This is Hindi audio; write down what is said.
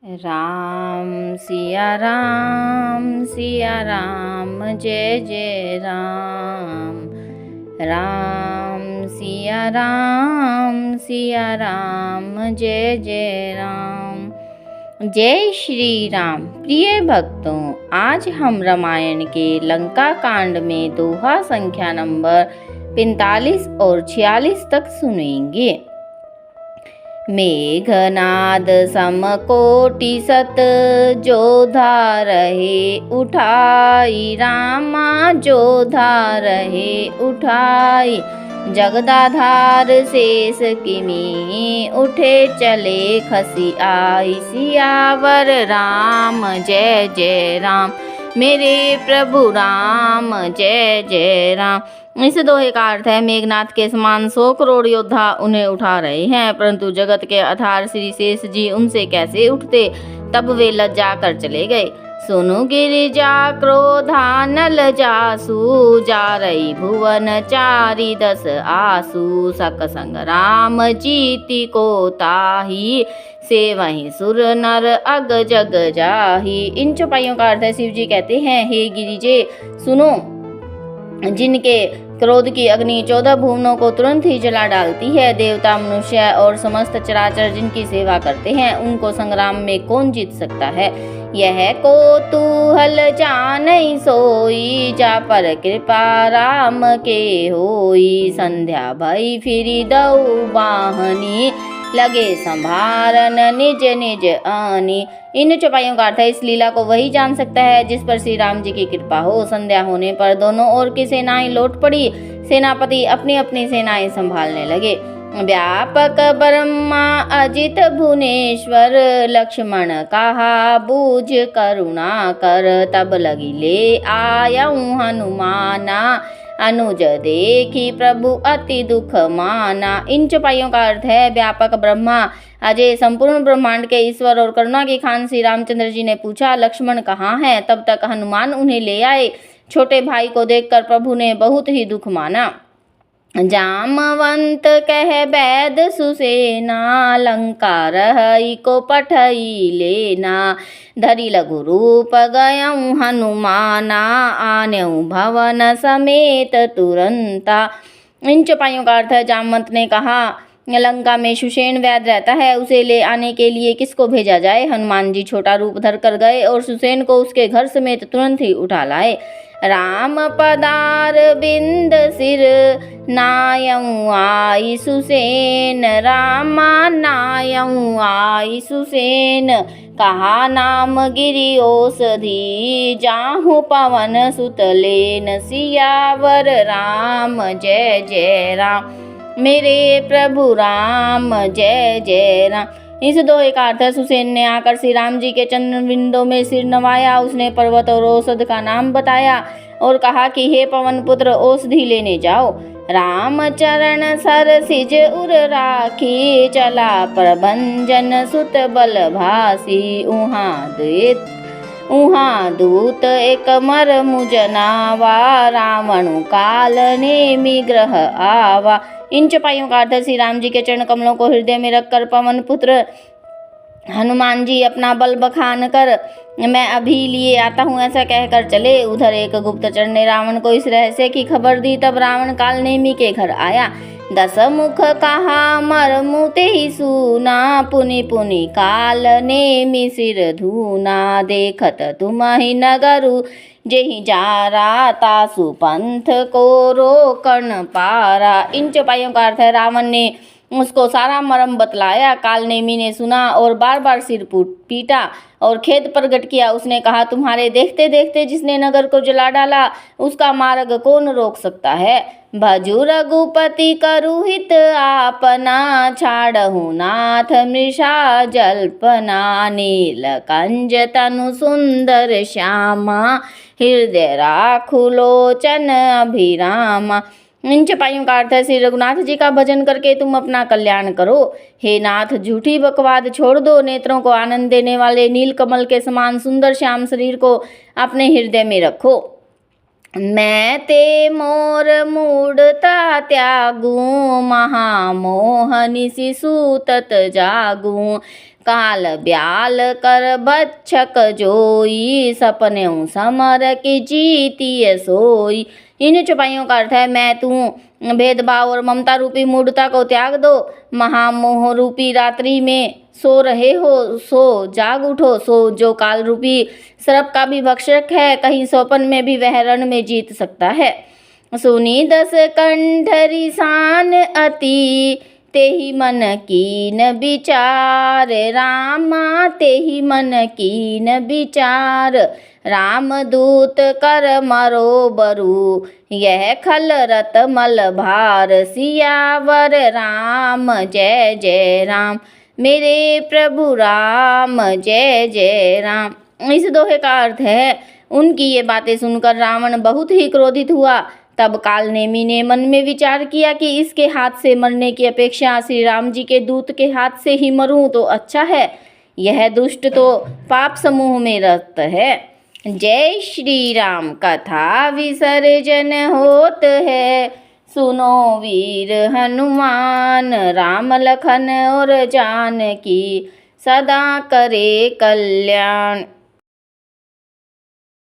राम सिया राम जय जय राम। राम सिया राम जय जय राम। जय श्री राम। प्रिय भक्तों, आज हम रामायण के लंका कांड में दोहा संख्या नंबर 45 और 46 तक सुनेंगे। मेघनाद समकोटि सत जोधा रहे उठाई, रामा जोधा रहे उठाई। जगदाधार शेष किमी उठे चले खसी आई, सियावर राम जय जय राम। मेरे प्रभु राम जय जय राम। इस दोहे का अर्थ है, मेघनाथ के समान 100 करोड़ योद्धा उन्हें उठा रहे हैं, परंतु जगत के आधार श्री शेष जी उनसे कैसे उठते। तब वे लज्जा कर चले गए। सुनु गिरिजा क्रोधा नल जासु, जा रही भुवन चारी 10 आसु। सक संग राम जीति को ताही, से वहीं सुर नर अग जग जाही। इन चौपाइयों का अर्थ है, शिव जी कहते हैं, हे गिरिजे सुनो, जिनके क्रोध की अग्नि 14 भुवनों को तुरंत ही जला डालती है। देवता, मनुष्य और समस्त चराचर जिनकी सेवा करते हैं, उनको संग्राम में कौन जीत सकता है। यह कौतूहल जानई सोई, जा पर कृपा राम के होई। संध्या भई फिरी दऊ बाहनी, लगे संभारन निज निज आनी। इन चौपाइयों का अर्थ है, इस लीला को वही जान सकता है जिस पर श्री राम जी की कृपा हो। संध्या होने पर दोनों ओर की सेनाएं लौट पड़ी। सेनापति अपनी अपनी सेनाएं संभालने लगे। व्यापक ब्रह्मा अजित भुवनेश्वर, लक्ष्मण कहा बूझ करुणा कर। तब लगी ले आयऊं हनुमाना, अनुज देखी प्रभु अति दुख माना। इन चौपाइयों का अर्थ है, व्यापक ब्रह्मा अजय संपूर्ण ब्रह्मांड के ईश्वर और करुणा के खान श्री रामचंद्र जी ने पूछा, लक्ष्मण कहाँ हैं। तब तक हनुमान उन्हें ले आए। छोटे भाई को देखकर प्रभु ने बहुत ही दुख माना। जामवंत कह बैद सुसेना, लंका रही को पठई लेना। धरी लघु रूप गयऊं हनुमाना, आन्यऊ भवन समेत तुरंता। इन चौपाइयों का अर्थ है, जामवंत ने कहा, लंका में सुसेन वैद रहता है, उसे ले आने के लिए किसको भेजा जाए। हनुमान जी छोटा रूप धर कर गए और सुसेन को उसके घर समेत तुरंत ही उठा लाए। राम पदार बिंद सिर, नायऊं आई सुसेन। रामा नायऊं आई सुसेन, कहा नाम गिरि औषधि। जाहु पवन सुत लेन, सियावर राम जय जय राम। मेरे प्रभु राम जय जय राम। इस दोहे का अर्थ है, सुसेन ने आकर श्री राम जी के चरण बिंदों में सिर नवाया। उसने पर्वत और औषध का नाम बताया और कहा कि हे पवन पुत्र, औषधि लेने जाओ। राम चरण सर सिज उर राखी, चला प्रभंजन सुत बल भासी। उहाँ दूत एक मर मुजनावा, रावणु काल नेमि ग्रह आवा। इन चौपाइयों का अर्थ है, श्री राम जी के चरण कमलों को हृदय में रखकर पवन पुत्र हनुमान जी अपना बल बखान कर, मैं अभी लिए आता हूँ, ऐसा कहकर चले। उधर एक गुप्तचर ने रावण को इस रहस्य की खबर दी। तब रावण काल नेमि के घर आया। 10 मुख कहा मर मुते ही सुना, पुनि पुनि काल नेमि सिर धूना। देखत तुम ही नगरु जेहि जारा, तासु पंथ को रोकन पारा। इन चौपाइयों का अर्थ है, रावण ने उसको सारा मर्म बतलाया। काल नेमि ने सुना और बार बार सिर पीटा और खेद प्रकट किया। उसने कहा, तुम्हारे देखते देखते जिसने नगर को जला डाला, उसका मार्ग कौन रोक सकता है। भजु रघुपति करुहित आपना, छाड़हु नाथ मृषा जल्पना। नीलकंज तनु सुंदर श्यामा, हृदय राखु लोचन अभिरामा। इन चौपाइयों का अर्थ है, श्री रघुनाथ जी का भजन करके तुम अपना कल्याण करो। हे नाथ, झूठी बकवाद छोड़ दो। नेत्रों को आनंद देने वाले नीलकमल के समान सुंदर श्याम शरीर को अपने हृदय में रखो। मैं ते मोर मूढ़ता त्यागूं, महामोह निशिशु तत जागूं। काल ब्याल कर भक्षक जोई, सपनेऊ समर की जीतिय सोई। इन चौपाइयों का अर्थ है मैं तू भेदभाव और ममता रूपी मूढ़ता को त्याग दो। महामोह रूपी रात्रि में सो रहे हो, सो जाग उठो। सो जो काल रूपी सर्प का भी भक्षक है, कहीं सोपन में भी वह रण में जीत सकता है। सुनी दस कंठरी सान अति, तेहि मन कीन विचार। रामा तेहि मन कीन विचार, रामदूत कर मरो बरु, यह खल रत मल भार। सियावर राम जय जय राम, मेरे प्रभु राम जय जय राम। इस दोहे का अर्थ है उनकी ये बातें सुनकर रावण बहुत ही क्रोधित हुआ। तब कालनेमी ने मन में विचार किया कि इसके हाथ से मरने की अपेक्षा श्री राम जी के दूत के हाथ से ही मरूं तो अच्छा है। यह दुष्ट तो पाप समूह में रत है। जय श्री राम कथा विसर्जन होत है, सुनो वीर हनुमान। राम लखन और जानकी सदा करे कल्याण।